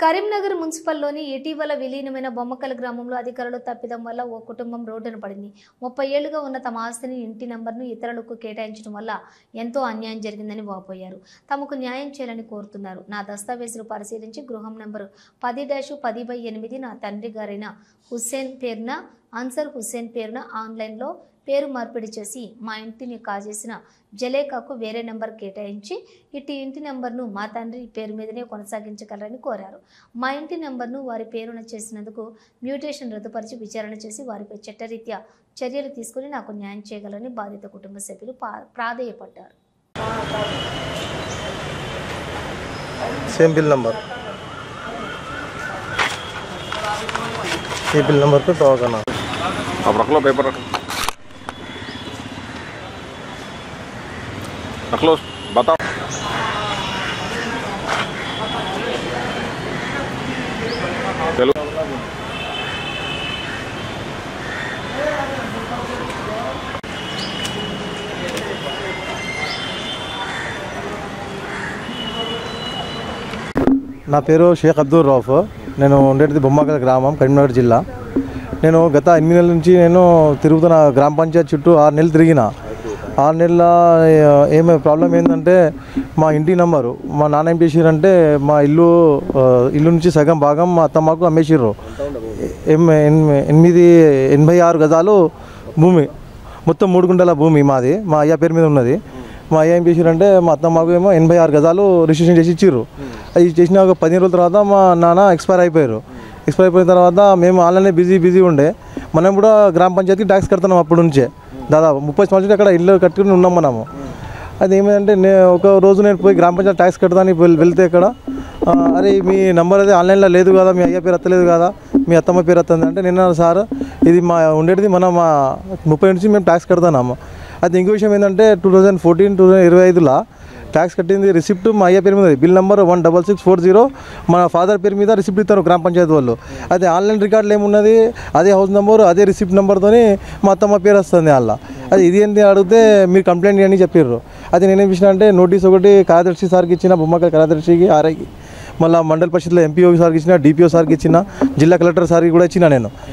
కరీంనగర్ మున్సిపల్లోని ఇటీవల విలీనమైన బొమ్మకల్ గ్రామంలో అధికారులు తప్పిదం వల్ల ఓ కుటుంబం రోడ్డున పడింది. 30 ఏళ్లుగా ఉన్న తమ ఆస్తిని, ఇంటి నంబర్ను ఇతరులకు కేటాయించడం వల్ల ఎంతో అన్యాయం జరిగిందని వాపోయారు. తమకు న్యాయం చేయాలని కోరుతున్నారు. నా దస్తావేజులు పరిశీలించి గృహం నంబరు 10-10/8 నా తండ్రి గారైన హుస్సేన్ పేరున, అన్సర్ హుస్సేన్ పేరున ఆన్లైన్లో పేరు మార్పిడి చేసి మా ఇంటిని కాజేసిన జలేఖకు వేరే నెంబర్ కేటాయించి ఇటు ఇంటి నెంబర్ను మా తండ్రి పేరు మీదనే కొనసాగించగలరని కోరారు. మా ఇంటి నెంబర్ను వారి పేరున చేసినందుకు మ్యూటేషన్ రద్దుపరిచి విచారణ చేసి వారిపై చట్టరీత్యా చర్యలు తీసుకుని నాకు న్యాయం చేయగలరని బాధిత కుటుంబ సభ్యులు ప్రాధేయపడ్డారు. सेम बिल नंबर ये बिल नंबर पे तो करना अब रख लो पेपर रख लो बताओ चलो నా పేరు షేక్ అబ్దుల్ రౌఫ్. నేను ఉండేది బొమ్మకల్ గ్రామం, కరీంనగర్ జిల్లా. నేను గత 8 నెలల నుంచి నేను తిరుగుతున్న గ్రామ పంచాయతీ చుట్టూ 6 నెలలు తిరిగిన. 6 నెలల ఏమే ప్రాబ్లం ఏంటంటే మా ఇంటి నంబరు మా నాన్న ఏం చేసిరంటే మా ఇల్లు నుంచి సగం భాగం మా అత్తమ్మకు అమ్మేసిర్రు. 86 గజాలు భూమి, మొత్తం 3 గుంటల భూమి మాది, మా అయ్య పేరు మీద ఉన్నది. మా అయ్య ఏం చేసిరంటే మా అత్తమ్మకు ఏమో 86 గజాలు రిజిస్ట్రేషన్ చేసి ఇచ్చిర్రు. అది చేసిన ఒక 15 రోజుల తర్వాత మా నాన్న ఎక్స్పైర్ అయిపోయారు. ఎక్స్పైర్ అయిపోయిన తర్వాత మేము ఆన్లైన్లో బిజీ ఉండే. మనం కూడా గ్రామ పంచాయతీకి ట్యాక్స్ కడుతున్నాం అప్పటి నుంచే. దాదాపు 30 సంవత్సరాలు అక్కడ ఇల్లు కట్టుకుని ఉన్నాం మనము. అది ఏమైందంటే ఒక రోజు నేను పోయి గ్రామ పంచాయతీ ట్యాక్స్ కడతాను వెళ్తే ఇక్కడ అరే మీ నెంబర్ అది ఆన్లైన్లో లేదు కదా, మీ అయ్య పేరు ఎత్తలేదు కదా, మీ అత్తమ్మ పేరు ఎత్తుంది అంటే నిన్న సార్ ఇది మా ఉండేది మన మా 30 నుంచి మేము ట్యాక్స్ కడుతున్నాము. అది ఇంకో విషయం ఏంటంటే 2014-2025లో ట్యాక్స్ కట్టింది రిసిప్ట్ మా అయ్య పేరు మీద, బిల్ నెంబర్ 16640 మన ఫాదర్ పేరు మీద రిసిప్ట్ ఇస్తారు గ్రామ పంచాయతీ వాళ్ళు. అదే ఆన్లైన్ రికార్డులు ఏమున్నది, అదే హౌస్ నెంబరు, అదే రిసిప్ట్ నెంబర్తో మా అత్తమ్మ పేరు వస్తుంది వాళ్ళ. అది ఇది ఏంటి అడిగితే మీరు కంప్లైంట్ చేయని చెప్పారు. అది నేనేం చేసిన అంటే నోటీస్ ఒకటి కార్యదర్శి సార్కి ఇచ్చిన, బొమ్మకల్ కార్యదర్శికి, ఆర్ఐకి, మళ్ళీ మండల పరిషత్లో ఎంపీఓ సార్కి ఇచ్చిన, డిపిఓ సార్కి ఇచ్చిన, జిల్లా కలెక్టర్ సార్కి కూడా ఇచ్చిన నేను.